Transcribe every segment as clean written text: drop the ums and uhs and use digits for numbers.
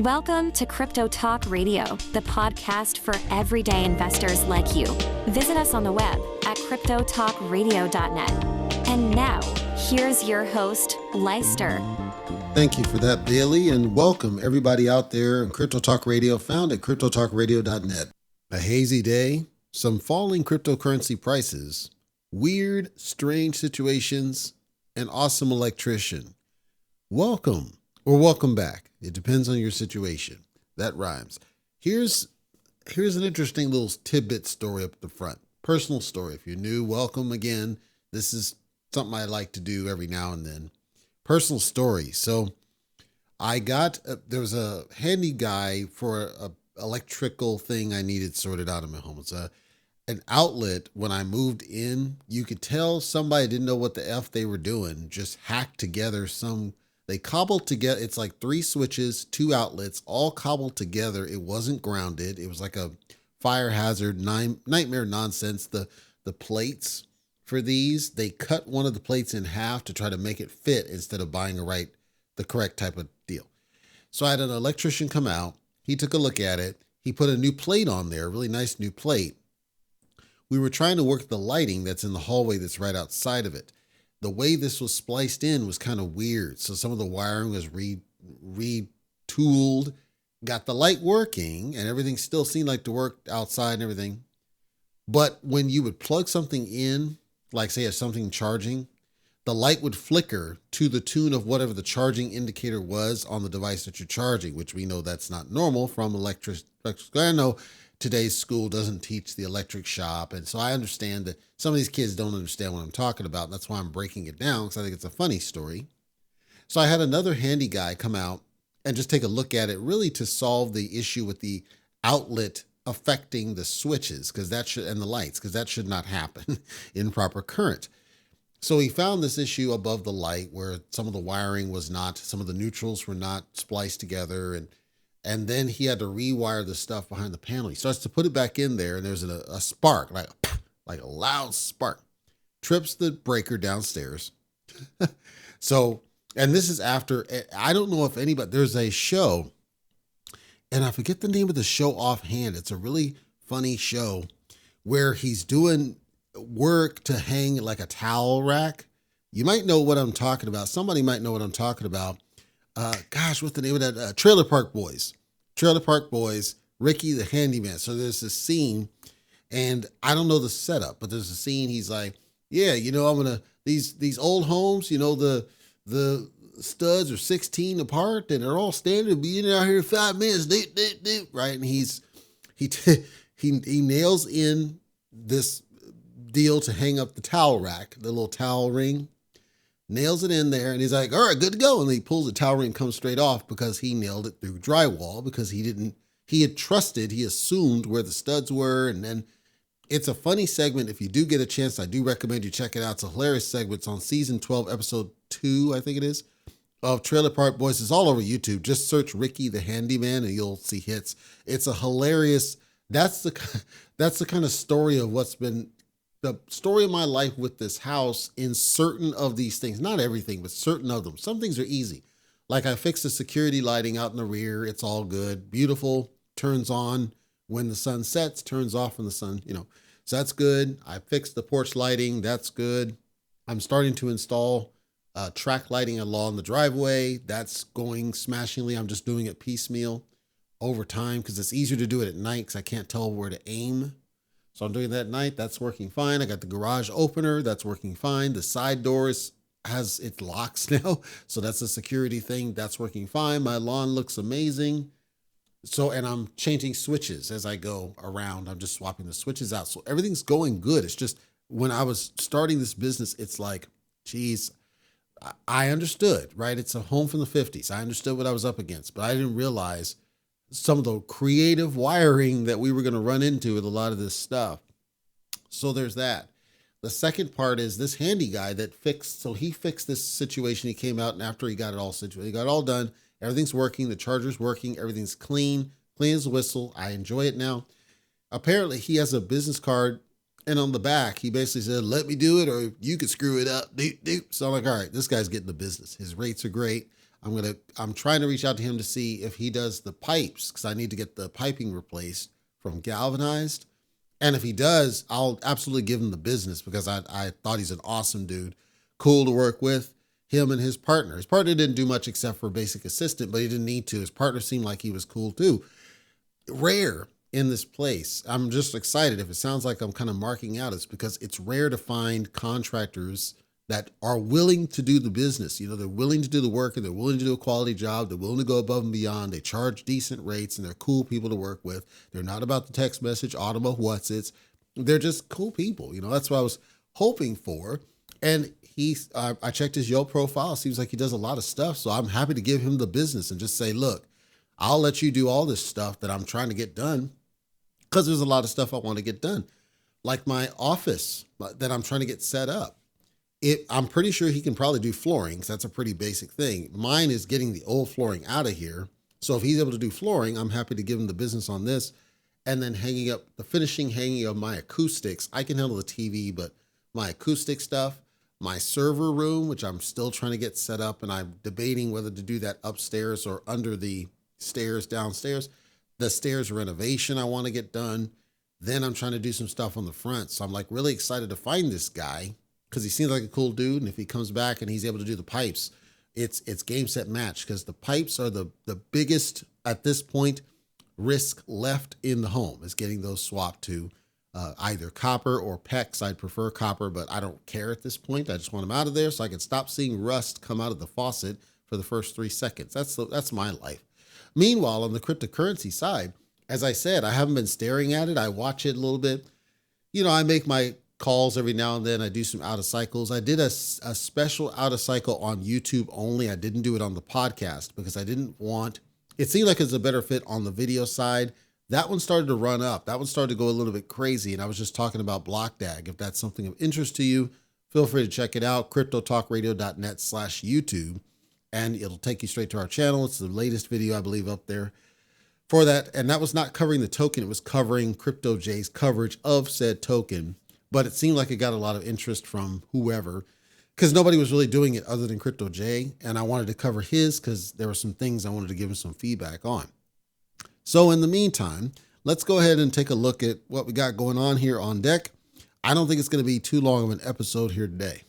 Welcome to Crypto Talk Radio, the podcast for everyday investors like you. Visit us on the web at cryptotalkradio.net. And now, here's your host, Leister. Thank you for that, Bailey, and welcome everybody out there in Crypto Talk Radio, found at cryptotalkradio.net. A hazy day, some falling cryptocurrency prices, weird, strange situations, an awesome electrician. Welcome, or welcome back. It depends on your situation. That rhymes. Here's an interesting little tidbit story up the front. Personal story. If you're new, welcome again. This is something I like to do every now and then. Personal story. So there was a handy guy for a electrical thing I needed sorted out in my home. It's an outlet. When I moved in, you could tell somebody didn't know what the F they were doing, just hacked together they cobbled together. It's like 3 switches, 2 outlets, all cobbled together. It wasn't grounded. It was like a fire hazard, nightmare nonsense. The plates for these, they cut one of the plates in half to try to make it fit instead of buying the correct type of deal. So I had an electrician come out. He took a look at it. He put a new plate on there, a really nice new plate. We were trying to work the lighting that's in the hallway that's right outside of it. The way this was spliced in was kind of weird. So some of the wiring was retooled, got the light working, and everything still seemed like to work outside and everything. But when you would plug something in, like say something charging, the light would flicker to the tune of whatever the charging indicator was on the device that you're charging, which we know that's not normal from electric. I know today's school doesn't teach the electric shop. And so I understand that some of these kids don't understand what I'm talking about. And that's why I'm breaking it down, because I think it's a funny story. So I had another handy guy come out and just take a look at it, really to solve the issue with the outlet affecting the switches and the lights, because that should not happen in proper current. So he found this issue above the light where some of the wiring was not, some of the neutrals were not spliced together, and then he had to rewire the stuff behind the panel. He starts to put it back in there, and there's a spark, like a loud spark. Trips the breaker downstairs. So, and this is after, I don't know if anybody, there's a show, and I forget the name of the show offhand. It's a really funny show where he's doing work to hang like a towel rack. You might know what I'm talking about. Somebody might know what I'm talking about. What's the name of that? Trailer Park Boys, Ricky the Handyman. So there's this scene, and I don't know the setup, but there's a scene. He's like, yeah, I'm going to, these old homes, the studs are 16 apart and they're all standing, being out here in 5 minutes, right? And he nails in this deal to hang up the towel rack, the little towel ring. Nails it in there, and he's like, all right, good to go. And he pulls the towel ring, comes straight off because he nailed it through drywall, because he assumed where the studs were. And then it's a funny segment. If you do get a chance, I do recommend you check it out. It's a hilarious segment. It's on season 12, episode 2, I think it is, of Trailer Park Boys. It's all over YouTube. Just search Ricky the Handyman and you'll see hits. It's a hilarious, that's the kind of story of what's been the story of my life with this house in certain of these things. Not everything, but certain of them. Some things are easy. Like I fixed the security lighting out in the rear. It's all good. Beautiful. Turns on when the sun sets, turns off when the sun, so that's good. I fixed the porch lighting. That's good. I'm starting to install track lighting along the driveway. That's going smashingly. I'm just doing it piecemeal over time because it's easier to do it at night because I can't tell where to aim. So I'm doing that at night. That's working fine. I got the garage opener. That's working fine. The side doors it locks now. So that's a security thing. That's working fine. My lawn looks amazing. So, and I'm changing switches as I go around. I'm just swapping the switches out. So everything's going good. It's just when I was starting this business, it's like, geez, I understood, right? It's a home from the 50s. I understood what I was up against, but I didn't realize some of the creative wiring that we were going to run into with a lot of this stuff. So there's that. The second part is this handy guy he fixed this situation. He came out, and after he got it all situated, he got it all done. Everything's working. The charger's working. Everything's clean as a whistle. I enjoy it now. Apparently he has a business card, and on the back, he basically said, let me do it or you could screw it up. So I'm like, all right, this guy's getting the business. His rates are great. I'm trying to reach out to him to see if he does the pipes, because I need to get the piping replaced from galvanized. And if he does, I'll absolutely give him the business, because I thought he's an awesome dude, cool to work with. Him and his partner. His partner didn't do much except for basic assistant, but he didn't need to. His partner seemed like he was cool too. Rare in this place. I'm just excited. If it sounds like I'm kind of marking out, it's because it's rare to find contractors that are willing to do the business. You know, they're willing to do the work, and they're willing to do a quality job. They're willing to go above and beyond. They charge decent rates, and they're cool people to work with. They're not about the text message, automa, what's it's. They're just cool people. You know, that's what I was hoping for. And I checked his Yelp profile. Seems like he does a lot of stuff. So I'm happy to give him the business and just say, look, I'll let you do all this stuff that I'm trying to get done, because there's a lot of stuff I want to get done, like my office that I'm trying to get set up. I'm pretty sure he can probably do flooring, because that's a pretty basic thing. Mine is getting the old flooring out of here. So if he's able to do flooring, I'm happy to give him the business on this. And then hanging up of my acoustics. I can handle the TV, but my acoustic stuff, my server room, which I'm still trying to get set up, and I'm debating whether to do that upstairs or under the stairs downstairs. The stairs renovation I want to get done. Then I'm trying to do some stuff on the front. So I'm like really excited to find this guy, because he seems like a cool dude. And if he comes back and he's able to do the pipes, it's game, set, match, because the pipes are the biggest at this point risk left in the home, is getting those swapped to either copper or PEX. I'd prefer copper, but I don't care at this point. I just want them out of there so I can stop seeing rust come out of the faucet for the first 3 seconds. That's my life. Meanwhile, on the cryptocurrency side, as I said, I haven't been staring at it. I watch it a little bit. You know, I make my calls every now and then. I do some out of cycles. I did a special out of cycle on YouTube only. I didn't do it on the podcast because I didn't want, it seemed like it's a better fit on the video side. That one started to run up. That one started to go a little bit crazy. And I was just talking about BlockDAG. If that's something of interest to you, feel free to check it out. CryptoTalkRadio.net/YouTube. And it'll take you straight to our channel. It's the latest video, I believe, up there for that. And that was not covering the token. It was covering CryptoJ's coverage of said token. But it seemed like it got a lot of interest from whoever, because nobody was really doing it other than CryptoJ. And I wanted to cover his because there were some things I wanted to give him some feedback on. So in the meantime, let's go ahead and take a look at what we got going on here on deck. I don't think it's going to be too long of an episode here today.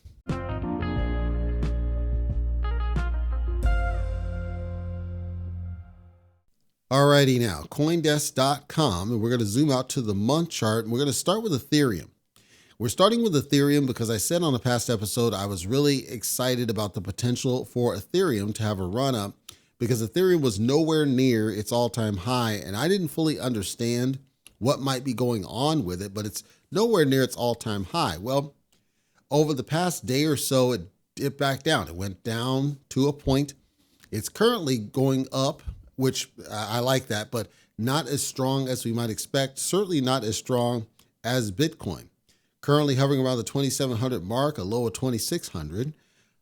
Alrighty now, Coindesk.com, and we're going to zoom out to the month chart, and we're going to start with Ethereum. We're starting with Ethereum because I said on a past episode I was really excited about the potential for Ethereum to have a run up, because Ethereum was nowhere near its all-time high, and I didn't fully understand what might be going on with it, but it's nowhere near its all-time high. Well, over the past day or so, it dipped back down. It went down to a point. It's currently going up, which I like that, but not as strong as we might expect. Certainly not as strong as Bitcoin. Currently hovering around the 2,700 mark, a low of 2,600.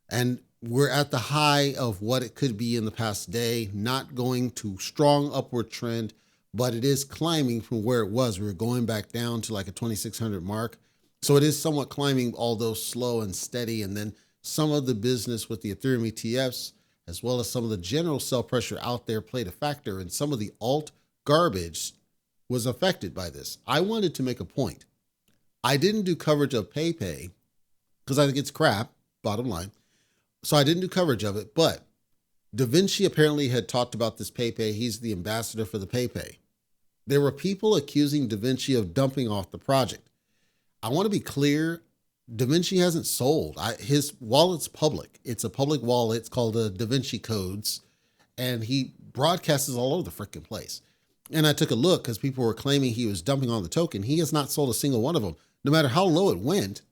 And we're at the high of what it could be in the past day, not going to strong upward trend, but it is climbing from where it was. We were going back down to like a 2,600 mark. So it is somewhat climbing, although slow and steady. And then some of the business with the Ethereum ETFs, as well as some of the general sell pressure out there, played a factor, and some of the alt garbage was affected by this. I wanted to make a point. I didn't do coverage of PayPay because I think it's crap, bottom line. So I didn't do coverage of it, but DaVinci apparently had talked about this PayPay. He's the ambassador for the PayPay. There were people accusing DaVinci of dumping off the project. I want to be clear. DaVinci hasn't sold. His wallet's public. It's a public wallet. It's called DaVinci Codes, and he broadcasts all over the freaking place. And I took a look because people were claiming he was dumping on the token. He has not sold a single one of them. No matter how low it went,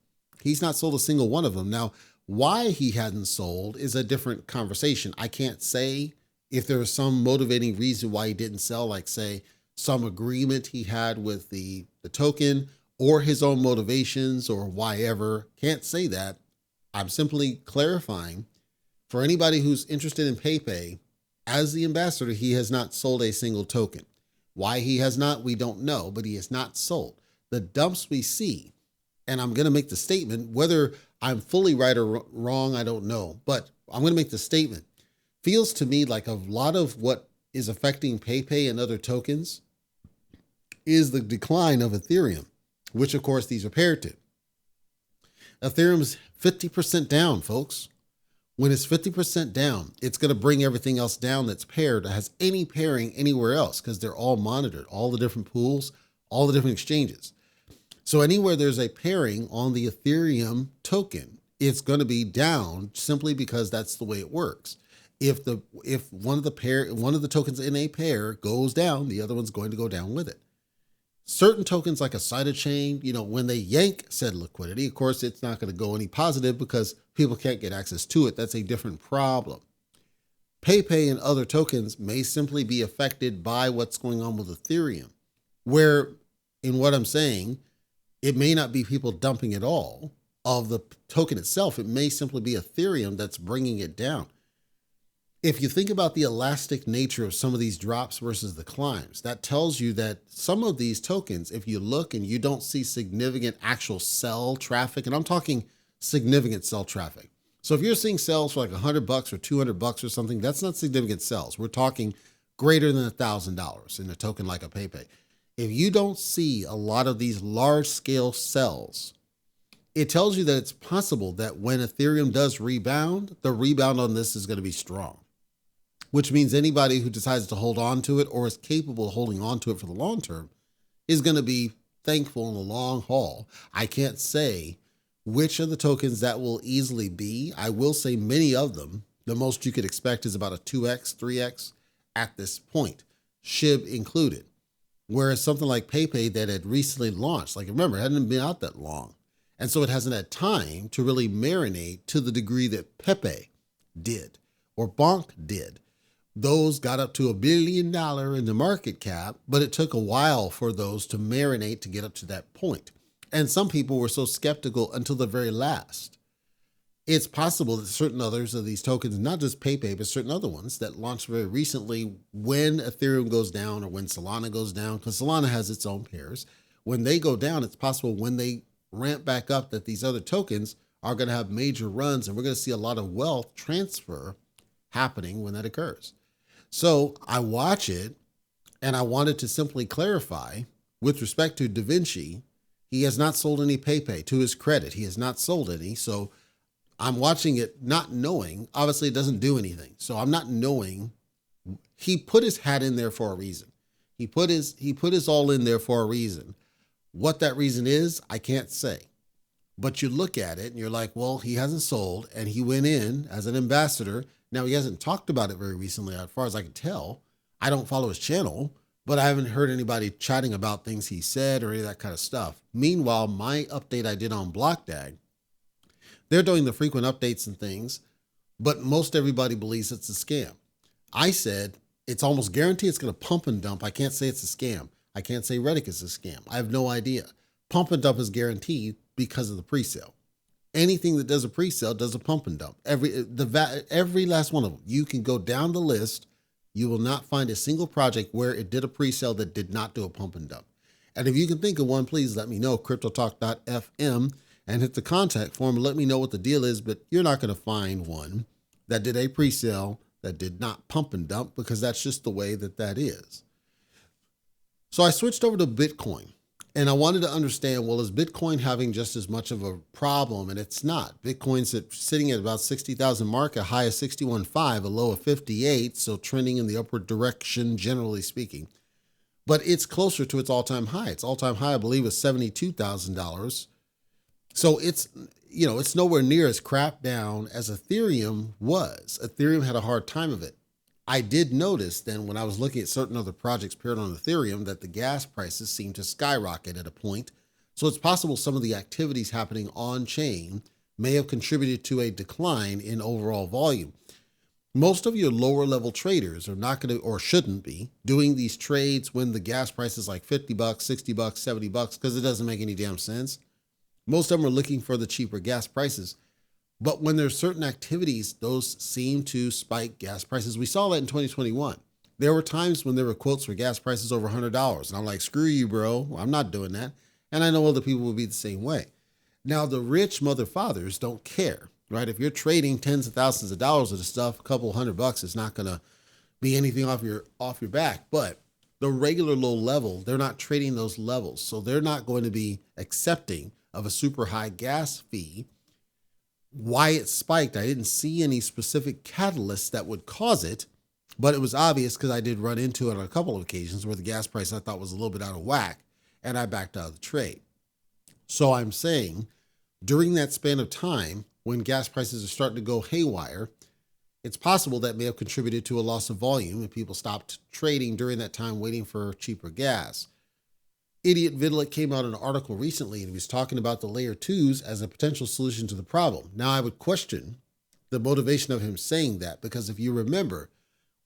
he's not sold a single one of them. Now, why he hadn't sold is a different conversation. I can't say if there was some motivating reason why he didn't sell, like say some agreement he had with the token, or his own motivations, or why ever. Can't say that. I'm simply clarifying for anybody who's interested in PayPay. As the ambassador, he has not sold a single token. Why he has not, we don't know, but he has not sold. The dumps we see, and I'm going to make the statement, whether I'm fully right or wrong, I don't know, but I'm going to make the statement. feels to me like a lot of what is affecting PayPay and other tokens is the decline of Ethereum, which of course these are paired to. Ethereum's 50% down, folks. When it's 50% down, it's going to bring everything else down that's paired, that has any pairing anywhere else, because they're all monitored, all the different pools, all the different exchanges. So anywhere there's a pairing on the Ethereum token, it's going to be down simply because that's the way it works. If one of the tokens in a pair goes down, the other one's going to go down with it. Certain tokens like a sidechain, when they yank said liquidity, of course, it's not going to go any positive because people can't get access to it. That's a different problem. PayPay and other tokens may simply be affected by what's going on with Ethereum, where in what I'm saying, it may not be people dumping it all of the token itself. It may simply be Ethereum that's bringing it down. If you think about the elastic nature of some of these drops versus the climbs, that tells you that some of these tokens, if you look and you don't see significant actual sell traffic, and I'm talking significant sell traffic. So if you're seeing sales for like $100 or $200 or something, that's not significant sales. We're talking greater than $1,000 in a token like a PayPay. If you don't see a lot of these large scale sells, it tells you that it's possible that when Ethereum does rebound, the rebound on this is going to be strong, which means anybody who decides to hold on to it or is capable of holding on to it for the long term is going to be thankful in the long haul. I can't say which of the tokens that will easily be. I will say many of them, the most you could expect is about a 2x, 3x at this point, SHIB included. Whereas something like PayPay that had recently launched, like remember, it hadn't been out that long. And so it hasn't had time to really marinate to the degree that Pepe did or Bonk did. Those got up to $1 billion in the market cap, but it took a while for those to marinate to get up to that point. And some people were so skeptical until the very last. It's possible that certain others of these tokens, not just PayPay, but certain other ones that launched very recently, when Ethereum goes down or when Solana goes down, because Solana has its own pairs, when they go down, it's possible when they ramp back up that these other tokens are going to have major runs, and we're going to see a lot of wealth transfer happening when that occurs. So I watch it, and I wanted to simply clarify with respect to DaVinci, he has not sold any PayPay. To his credit, he has not sold any. So I'm watching it not knowing. Obviously, it doesn't do anything. So I'm not knowing. He put his hat in there for a reason. He put his all in there for a reason. What that reason is, I can't say. But you look at it and you're like, well, he hasn't sold, and he went in as an ambassador. Now, he hasn't talked about it very recently, as far as I can tell. I don't follow his channel, but I haven't heard anybody chatting about things he said or any of that kind of stuff. Meanwhile, my update I did on BlockDAG, they're doing the frequent updates and things, but most everybody believes it's a scam. I said, it's almost guaranteed it's going to pump and dump. I can't say it's a scam. I can't say Redick is a scam. I have no idea. Pump and dump is guaranteed because of the pre-sale. Anything that does a pre-sale does a pump and dump. Every last one of them. You can go down the list. You will not find a single project where it did a pre-sale that did not do a pump and dump. And if you can think of one, please let me know, cryptotalk.fm, and hit the contact form and let me know what the deal is. But you're not going to find one that did a pre-sale that did not pump and dump, because that's just the way that is. So I switched over to Bitcoin, and I wanted to understand, well, is Bitcoin having just as much of a problem? And it's not. Bitcoin's sitting at about 60,000 mark, a high of 61.5, a low of 58, so trending in the upward direction, generally speaking. But it's closer to its all-time high. Its all-time high, I believe, is $72,000. So it's nowhere near as crap down as Ethereum was. Ethereum had a hard time of it. I did notice then when I was looking at certain other projects paired on Ethereum that the gas prices seemed to skyrocket at a point. So it's possible some of the activities happening on chain may have contributed to a decline in overall volume. Most of your lower level traders are not going to, or shouldn't be, doing these trades when the gas price is like $50, $60, $70, because it doesn't make any damn sense. Most of them are looking for the cheaper gas prices. But when there's certain activities, those seem to spike gas prices. We saw that in 2021. There were times when there were quotes for gas prices over $100. And I'm like, screw you, bro. I'm not doing that. And I know other people will be the same way. Now, the rich mother fathers don't care, right? If you're trading tens of thousands of dollars of the stuff, a couple $100 is not going to be anything off your back. But the regular low level, they're not trading those levels. So they're not going to be accepting of a super high gas fee. Why it spiked, I didn't see any specific catalyst that would cause it, but it was obvious because I did run into it on a couple of occasions where the gas price I thought was a little bit out of whack, and I backed out of the trade. So I'm saying during that span of time, when gas prices are starting to go haywire, it's possible that may have contributed to a loss of volume and people stopped trading during that time waiting for cheaper gas. Idiot Vitalik came out in an article recently and he was talking about the layer twos as a potential solution to the problem. Now, I would question the motivation of him saying that, because if you remember,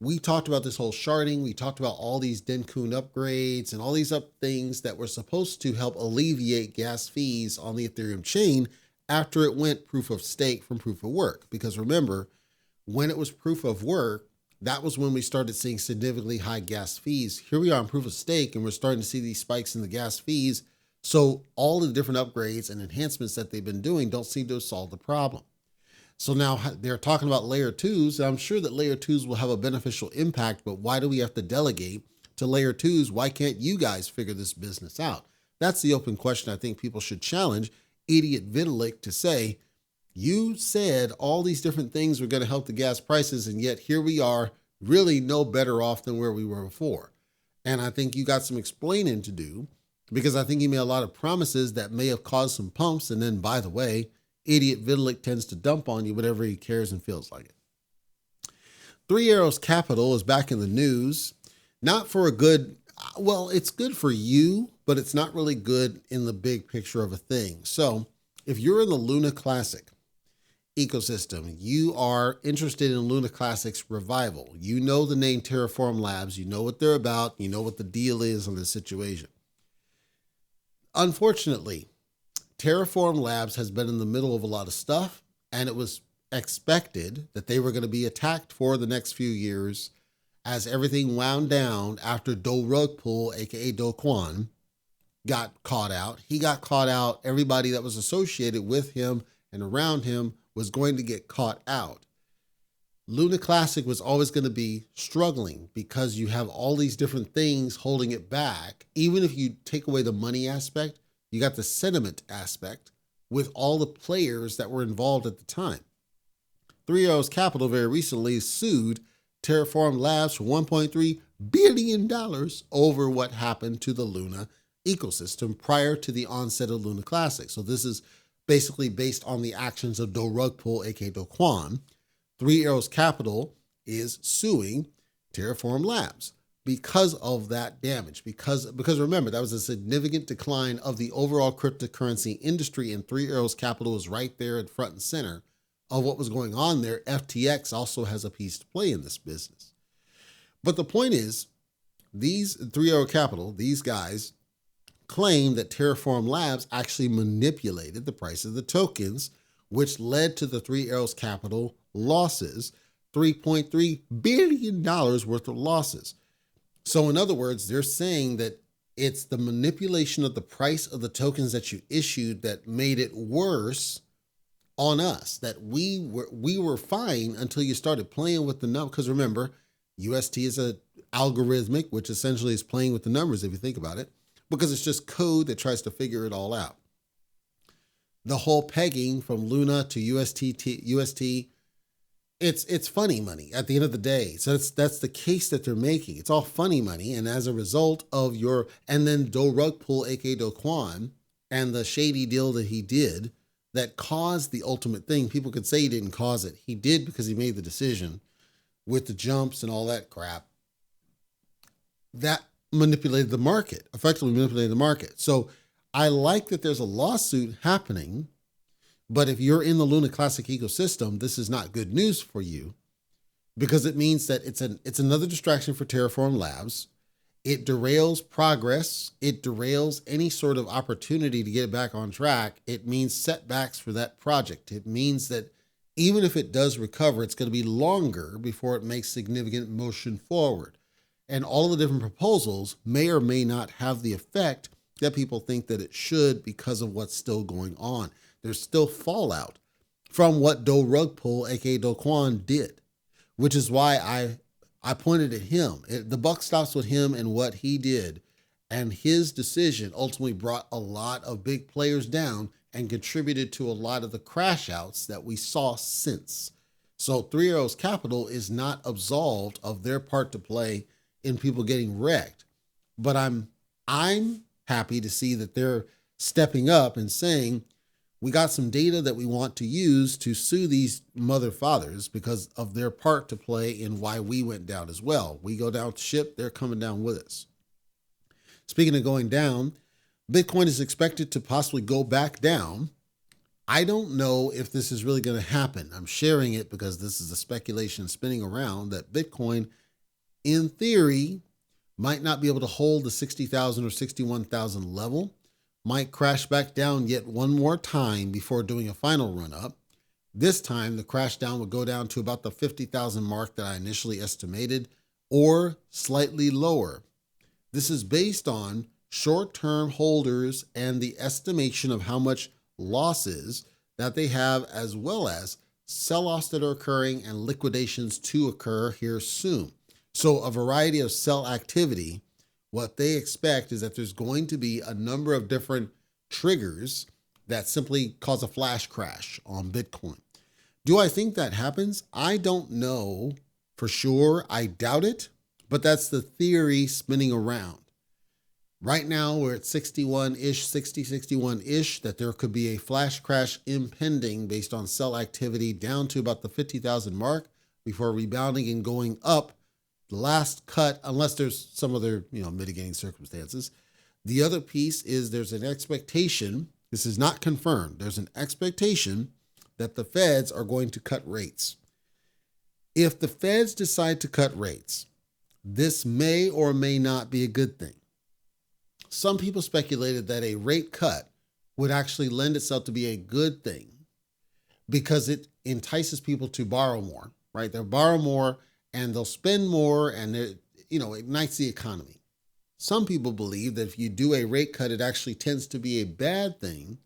we talked about this whole sharding. We talked about all these Dencun upgrades and all these things that were supposed to help alleviate gas fees on the Ethereum chain after it went proof of stake from proof of work. Because remember, when it was proof of work, that was when we started seeing significantly high gas fees. Here we are on proof of stake, and we're starting to see these spikes in the gas fees. So all the different upgrades and enhancements that they've been doing don't seem to solve the problem. So now they're talking about layer twos, and I'm sure that layer twos will have a beneficial impact, but why do we have to delegate to layer twos? Why can't you guys figure this business out? That's the open question I think people should challenge Idiot Vitalik to say, you said all these different things were going to help the gas prices, and yet here we are, really no better off than where we were before. And I think you got some explaining to do, because I think he made a lot of promises that may have caused some pumps. And then, by the way, Idiot Vitalik tends to dump on you whenever he cares and feels like it. Three Arrows Capital is back in the news, not for a good, well, it's good for you, but it's not really good in the big picture of a thing. So if you're in the Luna Classic ecosystem, you are interested in Luna Classic's revival. You know the name Terraform Labs, you know what they're about, you know what the deal is on this situation. Unfortunately, Terraform Labs has been in the middle of a lot of stuff, and it was expected that they were going to be attacked for the next few years as everything wound down after Do Rug Pull, aka Do Kwon, got caught out. He got caught out. Everybody that was associated with him and around him was going to get caught out. Luna Classic was always going to be struggling because you have all these different things holding it back. Even if you take away the money aspect, you got the sentiment aspect with all the players that were involved at the time. Three Arrows Capital very recently sued Terraform Labs for $1.3 billion over what happened to the Luna ecosystem prior to the onset of Luna Classic. So this is basically based on the actions of Do Rug Pull, aka Do Kwon. Three Arrows Capital is suing Terraform Labs because of that damage. Because remember, that was a significant decline of the overall cryptocurrency industry, and Three Arrows Capital is right there at front and center of what was going on there. FTX also has a piece to play in this business. But the point is, these Three Arrows Capital, these guys claim that Terraform Labs actually manipulated the price of the tokens, which led to the Three Arrows Capital losses, $3.3 billion worth of losses. So in other words, they're saying that it's the manipulation of the price of the tokens that you issued that made it worse on us, that we were fine until you started playing with the numbers. Because remember, UST is a algorithmic, which essentially is playing with the numbers if you think about it, because it's just code that tries to figure it all out. The whole pegging from Luna to UST, it's funny money at the end of the day. So that's the case that they're making. It's all funny money. And as a result of and then Do Rug Pull, aka Do Kwon, and the shady deal that he did that caused the ultimate thing. People could say he didn't cause it. He did, because he made the decision with the jumps and all that crap. That manipulated the market, effectively manipulated the market. So I like that there's a lawsuit happening, but if you're in the Luna Classic ecosystem, this is not good news for you, because it means that it's another distraction for Terraform Labs. It derails progress. It derails any sort of opportunity to get it back on track. It means setbacks for that project. It means that even if it does recover, it's going to be longer before it makes significant motion forward. And all of the different proposals may or may not have the effect that people think that it should because of what's still going on. There's still fallout from what Do Rug Pull, aka Do Kwon, did, which is why I pointed at him. The buck stops with him and what he did, and his decision ultimately brought a lot of big players down and contributed to a lot of the crash outs that we saw since. So Three Arrows Capital is not absolved of their part to play in people getting wrecked, but I'm happy to see that they're stepping up and saying, we got some data that we want to use to sue these mother fathers because of their part to play in why we went down as well. We go down to ship, they're coming down with us. Speaking of going down, Bitcoin is expected to possibly go back down. I don't know if this is really going to happen. I'm sharing it because this is a speculation spinning around that Bitcoin, in theory, might not be able to hold the 60,000 or 61,000 level, might crash back down yet one more time before doing a final run up. This time, the crash down would go down to about the 50,000 mark that I initially estimated, or slightly lower. This is based on short-term holders and the estimation of how much losses that they have, as well as sell-offs that are occurring and liquidations to occur here soon. So a variety of sell activity. What they expect is that there's going to be a number of different triggers that simply cause a flash crash on Bitcoin. Do I think that happens? I don't know for sure. I doubt it, but that's the theory spinning around. Right now, we're at 61-ish, 60, 61-ish, that there could be a flash crash impending based on sell activity down to about the 50,000 mark before rebounding and going up. The last cut, unless there's some other, mitigating circumstances. The other piece is there's an expectation, this is not confirmed, there's an expectation that the Feds are going to cut rates. If the Feds decide to cut rates, this may or may not be a good thing. Some people speculated that a rate cut would actually lend itself to be a good thing because it entices people to borrow more, right? They'll borrow more and they'll spend more, and it ignites the economy. Some people believe that if you do a rate cut, it actually tends to be a bad thing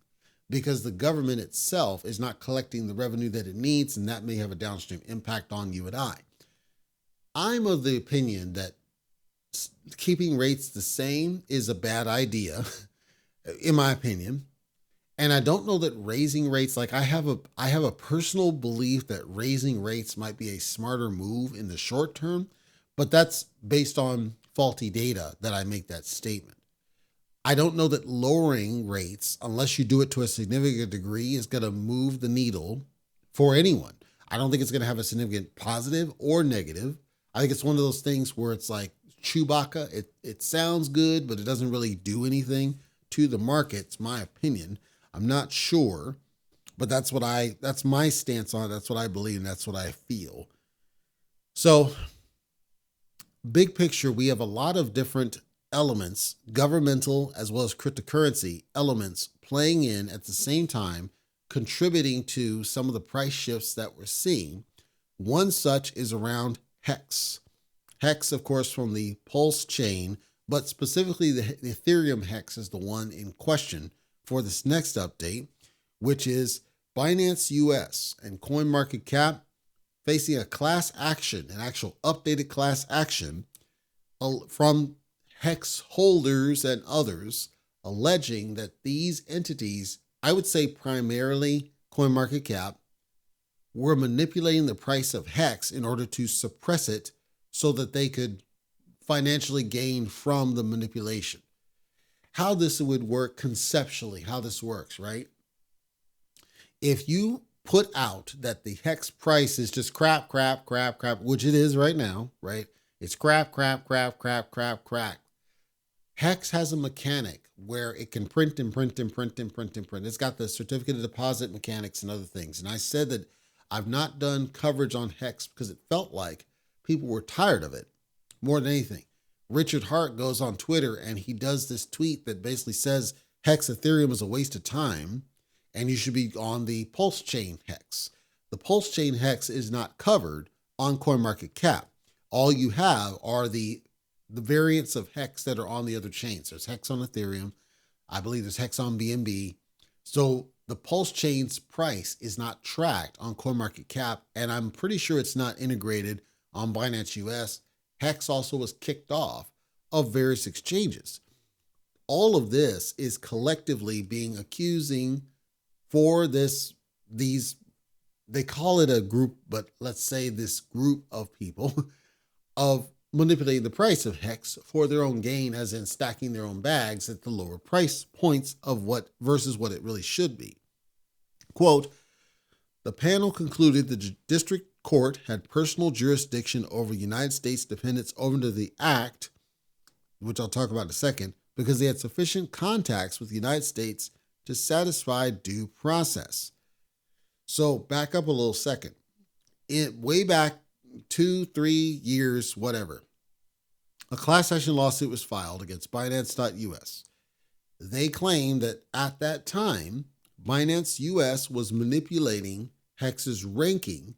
because the government itself is not collecting the revenue that it needs, and that may have a downstream impact on you and I. I'm of the opinion that keeping rates the same is a bad idea, in my opinion. And I don't know that raising rates, I have a personal belief that raising rates might be a smarter move in the short term, but that's based on faulty data that I make that statement. I don't know that lowering rates, unless you do it to a significant degree, is going to move the needle for anyone. I don't think it's going to have a significant positive or negative. I think it's one of those things where it's like Chewbacca. It sounds good, but it doesn't really do anything to the markets, my opinion. I'm not sure, but that's my stance on it. That's what I believe, and that's what I feel. So, big picture, we have a lot of different elements, governmental as well as cryptocurrency elements playing in at the same time, contributing to some of the price shifts that we're seeing. One such is around Hex. Hex, of course, from the Pulse chain, but specifically the Ethereum Hex is the one in question for this next update, which is Binance US and CoinMarketCap facing a class action, an actual updated class action from Hex holders and others, alleging that these entities, I would say primarily CoinMarketCap, were manipulating the price of Hex in order to suppress it so that they could financially gain from the manipulation. How this would work conceptually, how this works, right? If you put out that the Hex price is just crap, which it is right now, right? It's crap. Hex has a mechanic where it can print. It's got the certificate of deposit mechanics and other things. And I said that I've not done coverage on Hex because it felt like people were tired of it more than anything. Richard Hart goes on Twitter and he does this tweet that basically says Hex Ethereum is a waste of time and you should be on the Pulse Chain Hex. The Pulse Chain Hex is not covered on CoinMarketCap. All you have are the variants of Hex that are on the other chains. There's Hex on Ethereum. I believe there's Hex on BNB. So the Pulse Chain's price is not tracked on CoinMarketCap, and I'm pretty sure it's not integrated on Binance US. Hex also was kicked off of various exchanges. All of this is collectively being accusing for these, they call it a group, but let's say this group of people of manipulating the price of Hex for their own gain, as in stacking their own bags at the lower price points of what versus what it really should be. Quote, the panel concluded the district court had personal jurisdiction over United States dependents under the act, which I'll talk about in a second, because they had sufficient contacts with the United States to satisfy due process. So back up a little second. Way back 2-3 years, whatever, a class action lawsuit was filed against Binance.us. They claimed that at that time, Binance US was manipulating Hex's ranking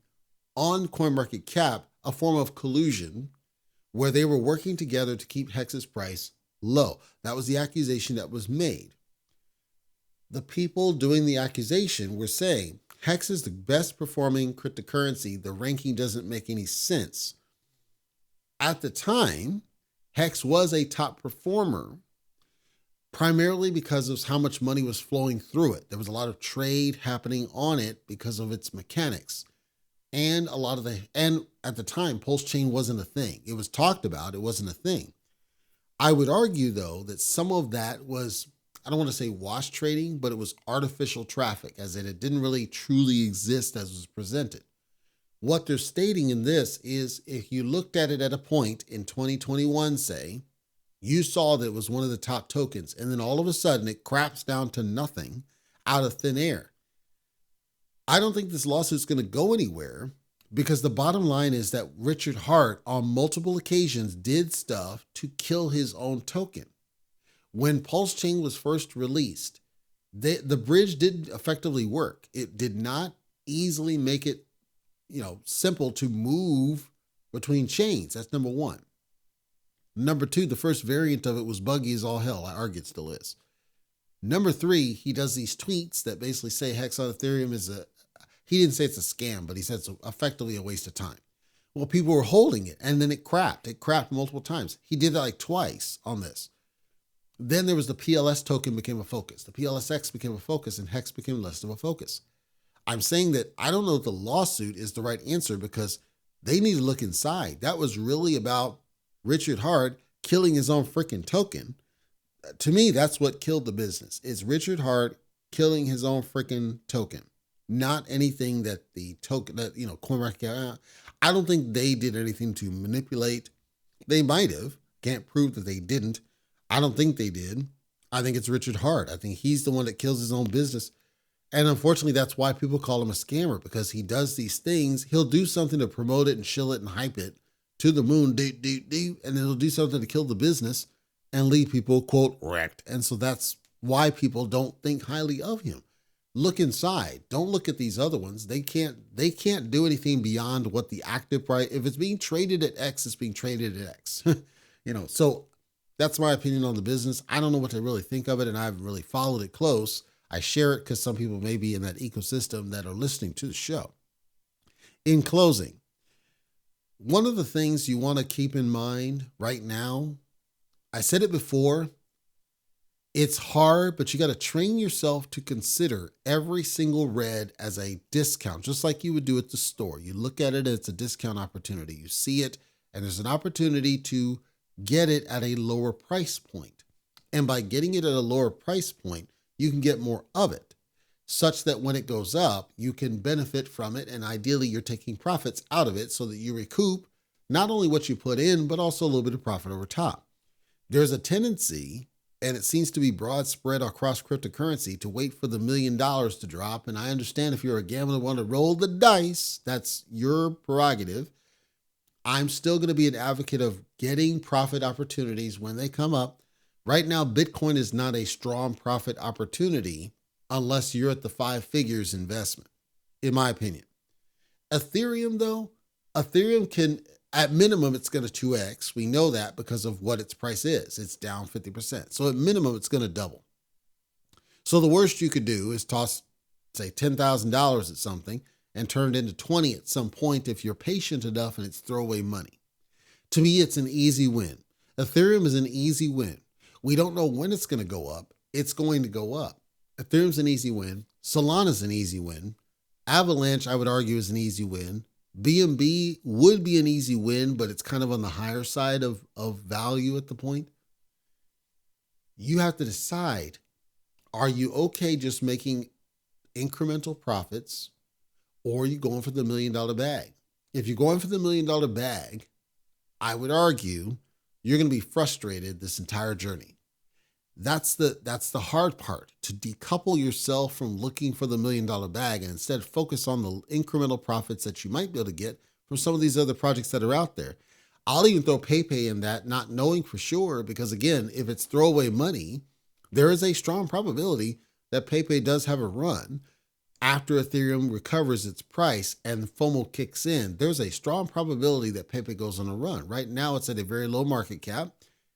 on CoinMarketCap, a form of collusion where they were working together to keep Hex's price low. That was the accusation that was made. The people doing the accusation were saying, Hex is the best performing cryptocurrency. The ranking doesn't make any sense. At the time, Hex was a top performer, primarily because of how much money was flowing through it. There was a lot of trade happening on it because of its mechanics. And at the time, Pulse Chain wasn't a thing. It was talked about, it wasn't a thing. I would argue, though, that some of that was, I don't want to say wash trading, but it was artificial traffic, as in it didn't really truly exist as was presented. What they're stating in this is if you looked at it at a point in 2021, say, you saw that it was one of the top tokens, and then all of a sudden it craps down to nothing out of thin air. I don't think this lawsuit's going to go anywhere, because the bottom line is that Richard Heart on multiple occasions did stuff to kill his own token. When Pulse Chain was first released, the bridge didn't effectively work. It did not easily make it, simple to move between chains. That's number one. Number two, the first variant of it was buggy as all hell. I argue it still is. Number three, he does these tweets that basically say Hex on Ethereum is he didn't say it's a scam, but he said it's effectively a waste of time. Well, people were holding it, and then it crapped. It crapped multiple times. He did that like twice on this. Then there was the PLS token became a focus. The PLSX became a focus, and Hex became less of a focus. I'm saying that I don't know if the lawsuit is the right answer, because they need to look inside. That was really about Richard Heart killing his own freaking token. To me, that's what killed the business. It's Richard Heart killing his own freaking token, not anything that the token that, CoinMarketCap. I don't think they did anything to manipulate. They might have. Can't prove that they didn't. I don't think they did. I think it's Richard Heart. I think he's the one that kills his own business. And unfortunately, that's why people call him a scammer, because he does these things. He'll do something to promote it and shill it and hype it to the moon, and then he'll do something to kill the business and leave people, quote, wrecked. And so that's why people don't think highly of him. Look inside. Don't look at these other ones. They can't do anything beyond what the active price. If it's being traded at X, it's being traded at X. So that's my opinion on the business. I don't know what to really think of it, and I haven't really followed it close. I share it because some people may be in that ecosystem that are listening to the show. In closing, one of the things you want to keep in mind right now, I said it before, it's hard, but you got to train yourself to consider every single red as a discount, just like you would do at the store. You look at it as it's a discount opportunity. You see it, and there's an opportunity to get it at a lower price point. And by getting it at a lower price point, you can get more of it, such that when it goes up, you can benefit from it. And ideally, you're taking profits out of it so that you recoup not only what you put in, but also a little bit of profit over top. There's a tendency, and it seems to be broad spread across cryptocurrency, to wait for the $1 million to drop. And I understand if you're a gambler and want to roll the dice, that's your prerogative. I'm still going to be an advocate of getting profit opportunities when they come up. Right now, Bitcoin is not a strong profit opportunity unless you're at the 5 figures investment, in my opinion. Ethereum, though, can, at minimum, it's going to 2x. We know that because of what its price is. It's down 50%. So at minimum, it's going to double. So the worst you could do is toss say $10,000 at something and turn it into 20 at some point if you're patient enough and it's throwaway money. To me, it's an easy win. Ethereum is an easy win. We don't know when it's going to go up. It's going to go up. Ethereum's an easy win. Solana's an easy win. Avalanche, I would argue, is an easy win. BNB would be an easy win, but it's kind of on the higher side of value at the point. You have to decide, are you okay just making incremental profits, or are you going for the $1 million bag? If you're going for the $1 million bag, I would argue you're going to be frustrated this entire journey. That's the hard part, to decouple yourself from looking for the $1 million bag and instead focus on the incremental profits that you might be able to get from some of these other projects that are out there. I'll even throw PayPay in that, not knowing for sure, because again, if it's throwaway money, there is a strong probability that PayPay does have a run after Ethereum recovers its price and FOMO kicks in. There's a strong probability that PayPay goes on a run. Right now, it's at a very low market cap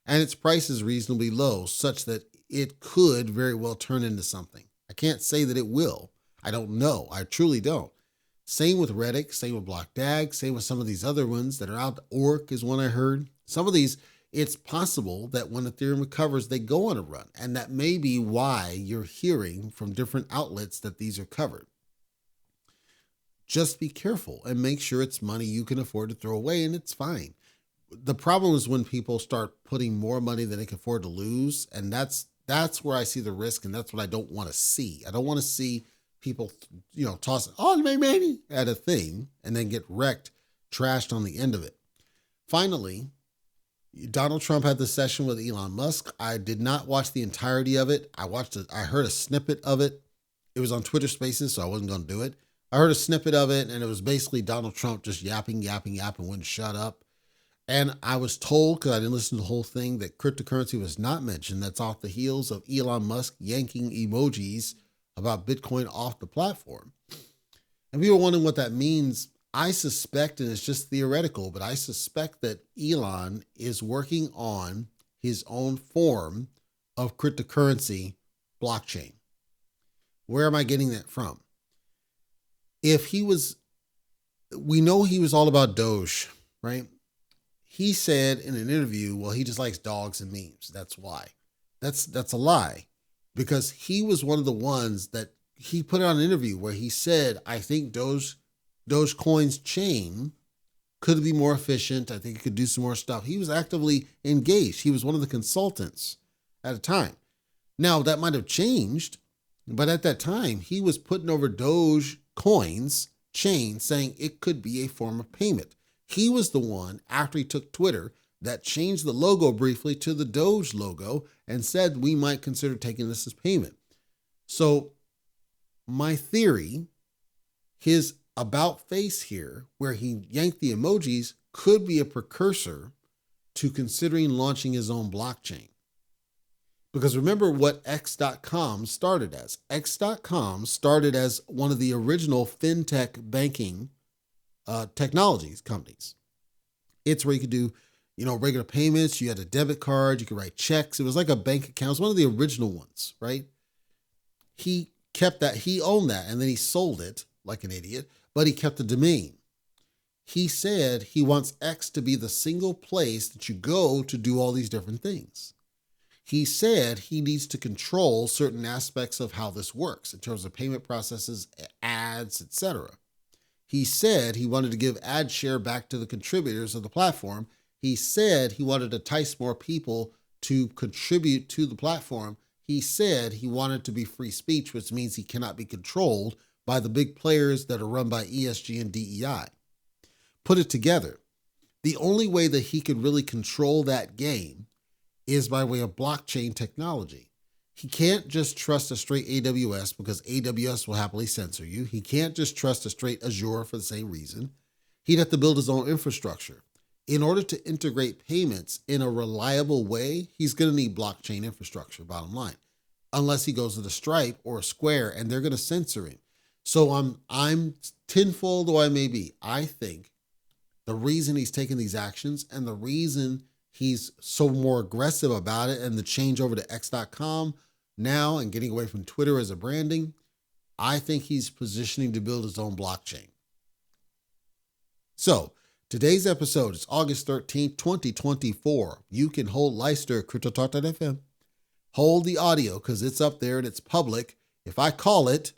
and its price is reasonably low, such that it could very well turn into something. I can't say that it will. I don't know. I truly don't. Same with Reddit, same with BlockDAG, same with some of these other ones that are out. Orc is one I heard. Some of these, it's possible that when Ethereum recovers, they go on a run. And that may be why you're hearing from different outlets that these are covered. Just be careful and make sure it's money you can afford to throw away, and it's fine. The problem is when people start putting more money than they can afford to lose. And that's where I see the risk. And that's what I don't want to see. I don't want to see people, toss all my money at a thing and then get wrecked, trashed on the end of it. Finally, Donald Trump had this session with Elon Musk. I did not watch the entirety of it. I heard a snippet of it. It was on Twitter Spaces, so I wasn't going to do it. I heard a snippet of it, and it was basically Donald Trump just yapping, wouldn't shut up. And I was told, because I didn't listen to the whole thing, that cryptocurrency was not mentioned. That's off the heels of Elon Musk yanking emojis about Bitcoin off the platform. And we were wondering what that means. I suspect, and it's just theoretical, but I suspect that Elon is working on his own form of cryptocurrency blockchain. Where am I getting that from? We know he was all about Doge, right? He said in an interview, well, he just likes dogs and memes. That's why. That's a lie. Because he was one of the ones that he put out an interview where he said, I think Dogecoin's chain could be more efficient. I think it could do some more stuff. He was actively engaged. He was one of the consultants at a time. Now, that might have changed, but at that time, he was putting over Dogecoin's chain saying it could be a form of payment. He was the one, after he took Twitter, that changed the logo briefly to the Doge logo and said we might consider taking this as payment. So my theory, his about face here, where he yanked the emojis, could be a precursor to considering launching his own blockchain. Because remember what X.com started as. X.com started as one of the original fintech banking technologies companies. It's where you could do, regular payments. You had a debit card. You could write checks. It was like a bank account. It was one of the original ones, right? He kept that. He owned that, and then he sold it like an idiot, but he kept the domain. He said he wants X to be the single place that you go to do all these different things. He said he needs to control certain aspects of how this works in terms of payment processes, ads, etc. He said he wanted to give ad share back to the contributors of the platform. He said he wanted to entice more people to contribute to the platform. He said he wanted to be free speech, which means he cannot be controlled by the big players that are run by ESG and DEI. Put it together. The only way that he could really control that game is by way of blockchain technology. He can't just trust a straight AWS because AWS will happily censor you. He can't just trust a straight Azure for the same reason. He'd have to build his own infrastructure. In order to integrate payments in a reliable way, he's going to need blockchain infrastructure, bottom line, unless he goes to the Stripe or a Square and they're going to censor him. So I'm tinfoil though I may be. I think the reason he's taking these actions and the reason he's so more aggressive about it and the change over to X.com now and getting away from Twitter as a branding I think he's positioning to build his own blockchain. So today's episode is August 13th, 2024. You can hold Leister, CryptoTalk.fm. Hold the audio because it's up there and it's public. If I call it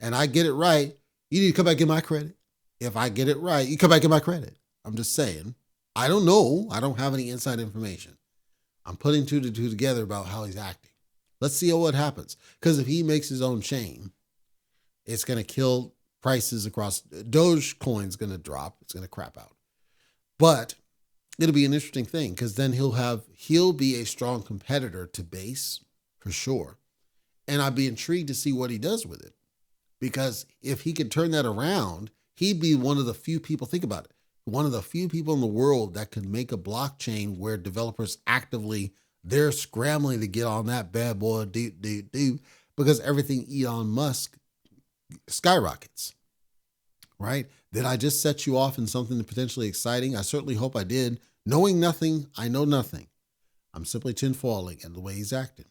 and I get it right, you need to come back and get my credit. If I get it right, you come back and get my credit. I'm just saying. I don't know. I don't have any inside information. I'm putting two to two together about how he's acting. Let's see what happens. Because if he makes his own chain, it's going to kill prices across. Dogecoin's going to drop. It's going to crap out. But it'll be an interesting thing because then he'll be a strong competitor to Base for sure. And I'd be intrigued to see what he does with it. Because if he could turn that around, he'd be one of the few people, think about it, one of the few people in the world that could make a blockchain where developers actively, they're scrambling to get on that bad boy, because everything Elon Musk skyrockets, right? Did I just set you off in something potentially exciting? I certainly hope I did. Knowing nothing, I know nothing. I'm simply tinfoiling at the way he's acting.